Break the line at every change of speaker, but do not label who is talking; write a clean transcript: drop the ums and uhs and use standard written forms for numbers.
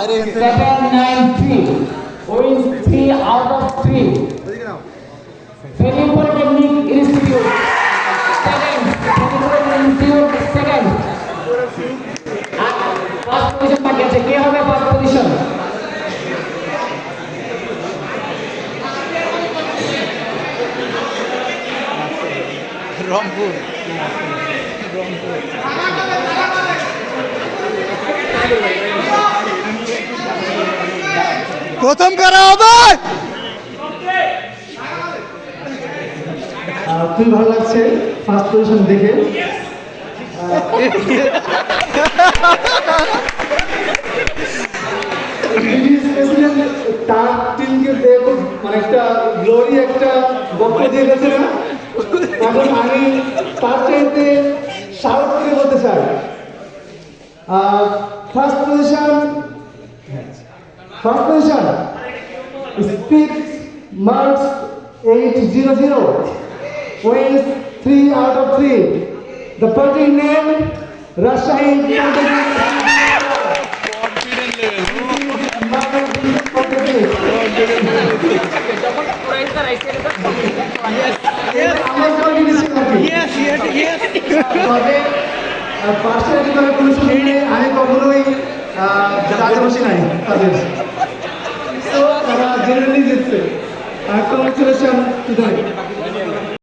793 wins 3 out of 3. Very Polytechnic Institute. Second. First position বাকি আছে, কে হবে ফার্স্ট পজিশন?
রংপুর প্রথম করা হবে।
খুবই ভালো লাগছে ফার্স্ট পজিশন দেখে। তার টিমকে দেখো মানে একটা গ্লোরি একটা বক্তব্য দিয়ে গেছে না, এখন আমি তার চাইতে শাউট করে বলতে চাই first position speak marks 800 wins 3 out of 3. The party name Rajshahi আমি কখনোই বসি নাই তাদের, তো তারা জেনারেলি জিতছে। কংগ্রেচুলেশন।